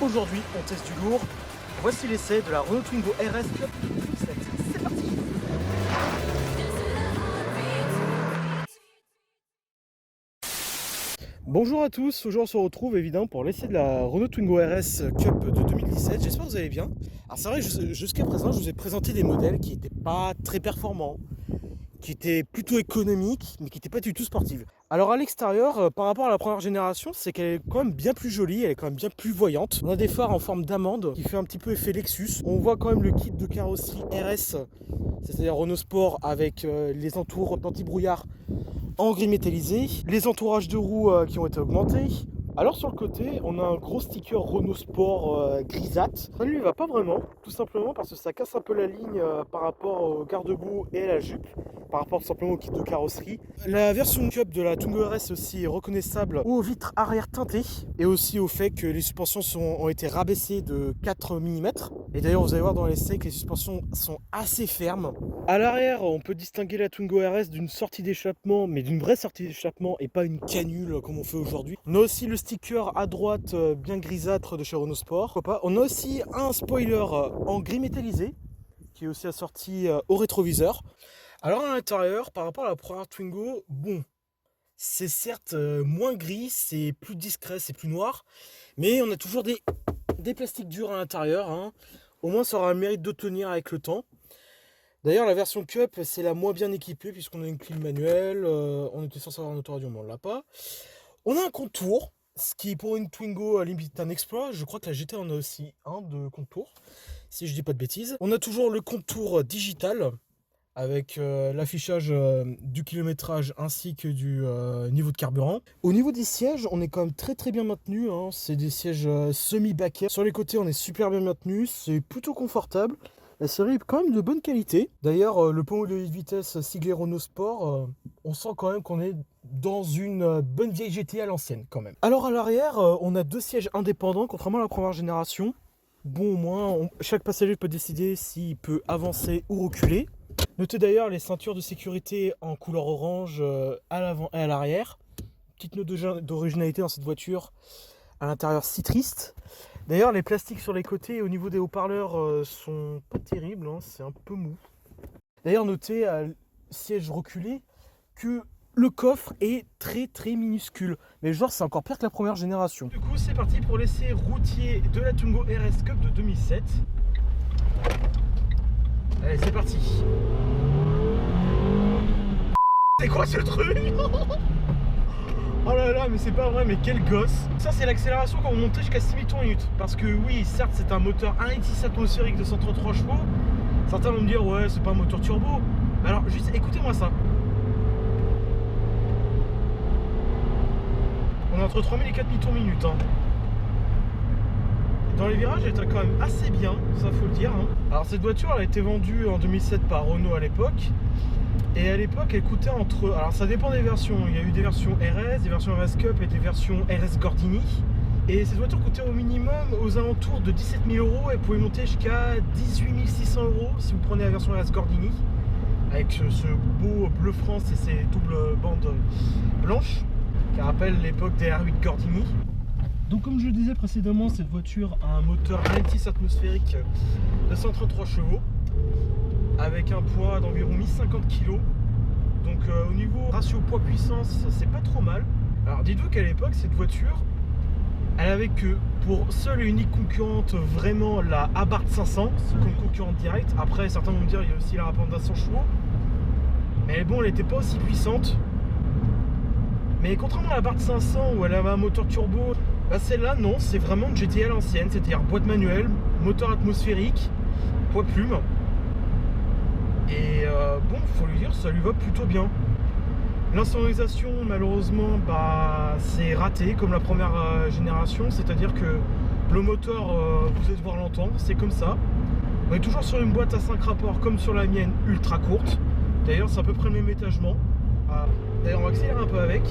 Aujourd'hui, on teste du lourd. Voici l'essai de la Renault Twingo RS Cup 2007. C'est parti! Bonjour à tous, aujourd'hui on se retrouve évidemment pour l'essai de la Renault Twingo RS Cup de 2017. J'espère que vous allez bien. Alors c'est vrai, jusqu'à présent, je vous ai présenté des modèles qui n'étaient pas très performants, qui étaient plutôt économiques, mais qui n'étaient pas du tout sportives. Alors à l'extérieur, par rapport à la première génération, c'est qu'elle est quand même bien plus jolie, elle est quand même bien plus voyante. On a des phares en forme d'amande qui fait un petit peu effet Lexus. On voit quand même le kit de carrosserie RS, c'est-à-dire Renault Sport avec les entours d'anti-brouillard en gris métallisé, les entourages de roues qui ont été augmentés. Alors sur le côté, on a un gros sticker Renault Sport grisâtre. Ça ne lui va pas vraiment, tout simplement parce que ça casse un peu la ligne par rapport au garde-boue et à la jupe, par rapport tout simplement au kit de carrosserie. La version Cup de la Twingo RS aussi est reconnaissable aux vitres arrière teintées et aussi au fait que les suspensions ont été rabaissées de 4 mm. Et d'ailleurs vous allez voir dans l'essai que les suspensions sont assez fermes. À l'arrière, on peut distinguer la Twingo RS d'une sortie d'échappement, mais d'une vraie sortie d'échappement et pas une canule comme on fait aujourd'hui. On a aussi le sticker à droite bien grisâtre de chez Renault Sport. Pourquoi pas. On a aussi un spoiler en gris métallisé qui est aussi assorti au rétroviseur. Alors à l'intérieur, par rapport à la première Twingo, bon, c'est certes moins gris, c'est plus discret, c'est plus noir, mais on a toujours des plastiques durs à l'intérieur, hein. Au moins ça aura le mérite de tenir avec le temps. D'ailleurs la version Cup c'est la moins bien équipée puisqu'on a une clim manuelle, on était censé avoir un autoradio mais on l'a pas. On a un contour, ce qui pour une Twingo limite un exploit. Je crois que la GT en a aussi un de contour, si je dis pas de bêtises. On a toujours le contour digital avec l'affichage du kilométrage ainsi que du niveau de carburant. Au niveau des sièges, on est quand même très bien maintenu, hein. C'est des sièges semi-baquets. Sur les côtés, on est super bien maintenu, c'est plutôt confortable. La série est quand même de bonne qualité. D'ailleurs, le pommeau de 8 vitesses siglé Renault Sport, on sent quand même qu'on est dans une bonne vieille GT à l'ancienne quand même. Alors à l'arrière, on a deux sièges indépendants, contrairement à la première génération. Bon, au moins, chaque passager peut décider s'il peut avancer ou reculer. Notez d'ailleurs les ceintures de sécurité en couleur orange à l'avant et à l'arrière. Petite note d'originalité dans cette voiture, à l'intérieur si triste. D'ailleurs les plastiques sur les côtés et au niveau des haut-parleurs sont pas terribles, hein, c'est un peu mou. D'ailleurs notez à siège reculé que le coffre est très minuscule. Mais genre c'est encore pire que la première génération. Du coup c'est parti pour l'essai routier de la Twingo RS Cup de 2007. Allez c'est parti. C'est quoi ce truc? Oh là là, mais c'est pas vrai, mais quel gosse. Ça c'est l'accélération quand on montait jusqu'à 6 tours minutes. Parce que oui, certes c'est un moteur 1.6 atmosphérique de 133 chevaux. Certains vont me dire ouais c'est pas un moteur turbo. Mais alors juste écoutez-moi ça. On est entre 3000 et 4000 tours minutes, hein. Dans les virages elle était quand même assez bien, ça faut le dire, hein. Alors cette voiture elle a été vendue en 2007 par Renault à l'époque. Et à l'époque, elle coûtait entre... Alors ça dépend des versions. Il y a eu des versions RS, des versions RS Cup et des versions RS Gordini. Et cette voiture coûtait au minimum aux alentours de 17 000 €. Elle pouvait monter jusqu'à 18 600 € si vous prenez la version RS Gordini. Avec ce beau bleu France et ses doubles bandes blanches qui rappellent l'époque des R8 Gordini. Donc comme je le disais précédemment, cette voiture a un moteur 1.6 atmosphérique de 133 chevaux. Avec un poids d'environ 1050 kg. Donc au niveau ratio poids-puissance, c'est pas trop mal. Alors dites-vous qu'à l'époque, cette voiture, elle avait que pour seule et unique concurrente vraiment la Abarth 500, comme concurrente directe. Après, certains vont me dire il y a aussi la Rapanda 100 chevaux. Mais bon, elle n'était pas aussi puissante. Mais contrairement à la Abarth 500 où elle avait un moteur turbo, bah celle-là non, c'est vraiment une GT à l'ancienne, c'est-à-dire boîte manuelle, moteur atmosphérique, poids-plume. Et bon, faut lui dire, ça lui va plutôt bien. L'insonorisation, malheureusement, bah, c'est raté comme la première génération. C'est-à-dire que le moteur, vous allez devoir l'entendre, c'est comme ça. On est toujours sur une boîte à 5 rapports comme sur la mienne, ultra courte. D'ailleurs, c'est à peu près le même étagement. D'ailleurs, on va accélérer un peu avec.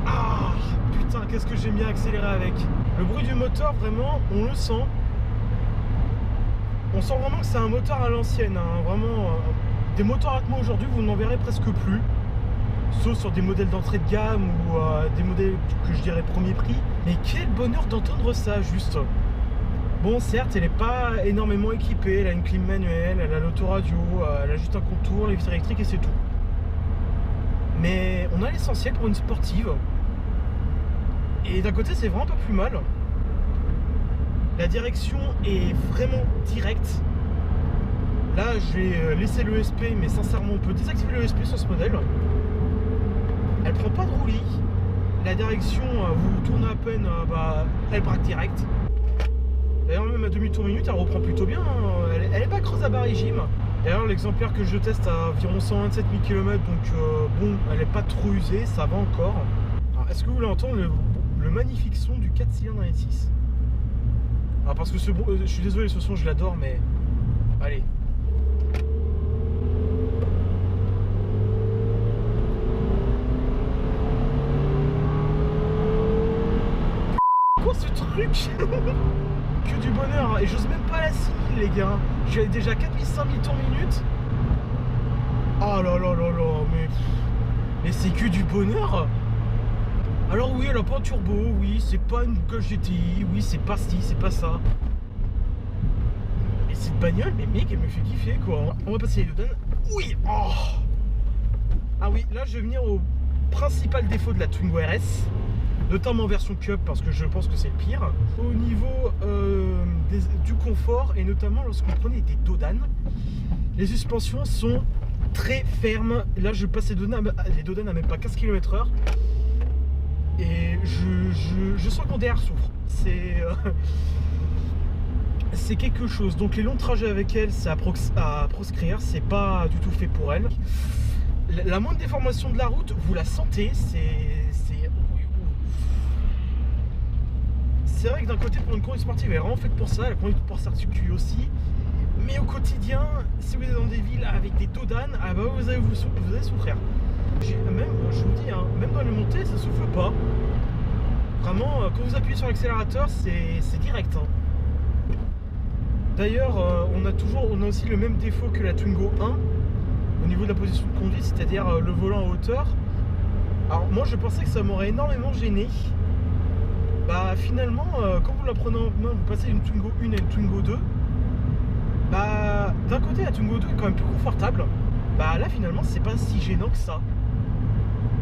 Ah, putain, qu'est-ce que j'aime bien accélérer avec. Le bruit du moteur, vraiment, on le sent. On sent vraiment que c'est un moteur à l'ancienne, hein. Vraiment, des moteurs Atmo aujourd'hui, vous n'en verrez presque plus. sauf sur des modèles d'entrée de gamme ou des modèles que je dirais premier prix. Mais quel bonheur d'entendre ça, juste. Bon, certes, elle n'est pas énormément équipée, elle a une clim manuelle, elle a l'autoradio, elle a juste un contour, les vitres électriques et c'est tout. Mais on a l'essentiel pour une sportive. Et d'un côté, c'est vraiment pas plus mal. La direction est vraiment directe. Là, je vais laisser l'ESP, mais sincèrement, on peut désactiver l'ESP sur ce modèle. Elle prend pas de roulis. La direction, vous tournez à peine, elle braque direct. D'ailleurs, même à demi-tour minute, elle reprend plutôt bien. Elle est pas creuse à bas régime. D'ailleurs, l'exemplaire que je teste a environ 127 000 km, donc bon, elle est pas trop usée, ça va encore. Est-ce que vous voulez entendre le magnifique son du 4 cylindres 1.6? Ah, parce que je suis désolé, ce son, je l'adore, mais allez. Quoi ce truc? Que du bonheur, et j'ose même pas la 6000 les gars. J'ai déjà 4000-5000 tours minute. Oh là là là là, mais c'est que du bonheur. Alors oui, elle a pas de turbo, oui, c'est pas une Golf GTI, oui, c'est pas ci, c'est pas ça. Mais cette bagnole, mais mec, elle me fait kiffer quoi. On va passer les deux donnes. Oui, oh. Ah oui, là je vais venir au principal défaut de la Twingo RS. Notamment en version Cup, parce que je pense que c'est le pire. Au niveau du confort, et notamment lorsque vous prenez des dodanes, les suspensions sont très fermes. Là, je passe les dodanes à même pas 15 km/h. Et je sens que mon DR souffre. C'est quelque chose. Donc les longs trajets avec elle, c'est à proscrire. C'est pas du tout fait pour elle. La moindre déformation de la route, vous la sentez. C'est vrai que d'un côté, pour une conduite sportive, elle est vraiment faite pour ça. La conduite pour s'articuler aussi. Mais au quotidien, si vous êtes dans des villes avec des dodanes, ah bah vous allez souffrir. Même, je vous dis, hein, même dans les montées, ça souffle pas. Vraiment, quand vous appuyez sur l'accélérateur, c'est direct. Hein. D'ailleurs, on a aussi le même défaut que la Twingo 1 au niveau de la position de conduite, c'est-à-dire le volant en hauteur. Alors moi, je pensais que ça m'aurait énormément gêné. Bah finalement, quand vous la prenez en main, vous passez d'une Twingo 1 à une Twingo 2. Bah d'un côté, la Twingo 2 est quand même plus confortable. Bah là finalement, c'est pas si gênant que ça.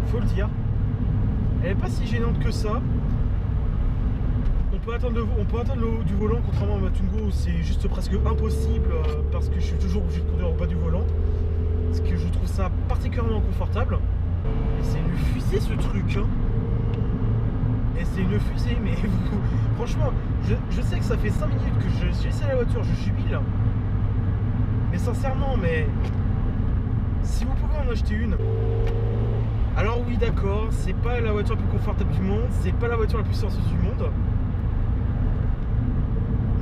Faut le dire. Elle est pas si gênante que ça. On peut atteindre le haut du volant, contrairement à ma Twingo où c'est juste presque impossible parce que je suis toujours obligé de conduire au bas du volant. Parce que je trouve ça particulièrement confortable. Et c'est une fusée ce truc. Hein. Et c'est une fusée, mais franchement, je sais que ça fait 5 minutes que j'essaie la voiture, je jubile. Mais sincèrement, si vous pouvez en acheter une. Alors oui, d'accord, c'est pas la voiture la plus confortable du monde, c'est pas la voiture la plus silencieuse du monde.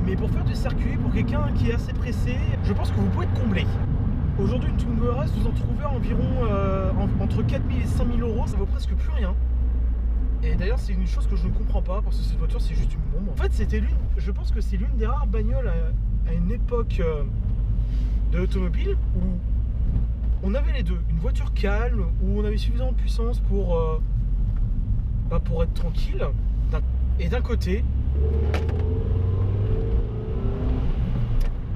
Mais pour faire du circuit, pour quelqu'un qui est assez pressé, je pense que vous pouvez être comblé. Aujourd'hui, une Twingo RS, vous en trouvez environ entre 4000 et 5000 euros, ça vaut presque plus rien. Et d'ailleurs, c'est une chose que je ne comprends pas, parce que cette voiture, c'est juste une bombe. En fait, je pense que c'est l'une des rares bagnoles à une époque de l'automobile où on avait les deux. Une voiture calme, où on avait suffisamment de puissance pour être tranquille. Et d'un côté,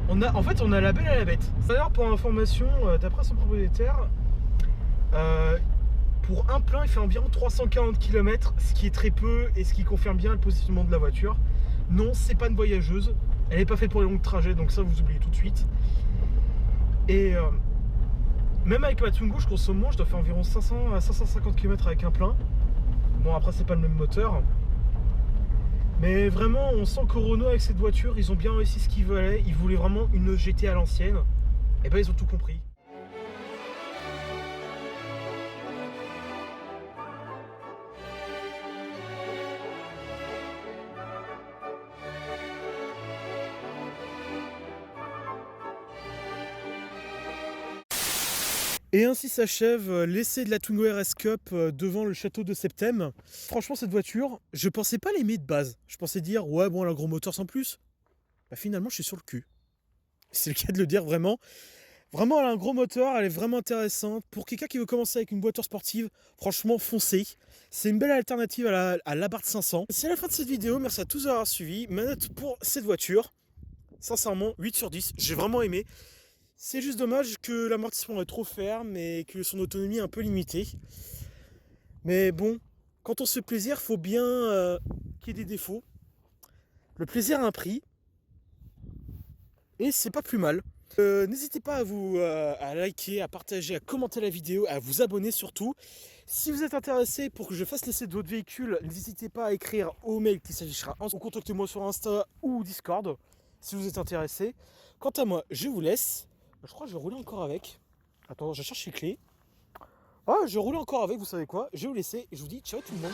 on a la belle et la bête. D'ailleurs, pour information, d'après son propriétaire, pour un plein, il fait environ 340 km, ce qui est très peu et ce qui confirme bien le positionnement de la voiture. Non, c'est pas une voyageuse. Elle n'est pas faite pour les longs trajets, donc ça, vous oubliez tout de suite. Et même avec ma Twingo, je consomme moins. Je dois faire environ 500 à 550 km avec un plein. Bon, après, c'est pas le même moteur. Mais vraiment, on sent que Renault, avec cette voiture, ils ont bien réussi ce qu'ils voulaient. Ils voulaient vraiment une GT à l'ancienne. Et ben, ils ont tout compris. Et ainsi s'achève l'essai de la Twingo RS Cup devant le château de Septem. Franchement, cette voiture, je pensais pas l'aimer de base. Je pensais dire, ouais, bon, elle a un gros moteur sans plus. Bah, finalement, je suis sur le cul. C'est le cas de le dire vraiment. Vraiment, elle a un gros moteur, elle est vraiment intéressante. Pour quelqu'un qui veut commencer avec une voiture sportive, franchement, foncez. C'est une belle alternative à l'Abarth 500. C'est la fin de cette vidéo, merci à tous d'avoir suivi. Ma note pour cette voiture, sincèrement, 8 sur 10. J'ai vraiment aimé. C'est juste dommage que l'amortissement est trop ferme et que son autonomie est un peu limitée. Mais bon, quand on se fait plaisir, faut bien qu'il y ait des défauts. Le plaisir a un prix. Et c'est pas plus mal. N'hésitez pas à liker, à partager, à commenter la vidéo, à vous abonner surtout. Si vous êtes intéressé pour que je fasse l'essai de votre véhicule, n'hésitez pas à écrire au mail qui s'affichera ou contactez-moi sur Insta ou Discord si vous êtes intéressé. Quant à moi, je vous laisse. Je crois que je vais rouler encore avec. Attends, je cherche les clés. Ah, je roule encore avec, vous savez quoi. Je vais vous laisser et je vous dis ciao tout le monde.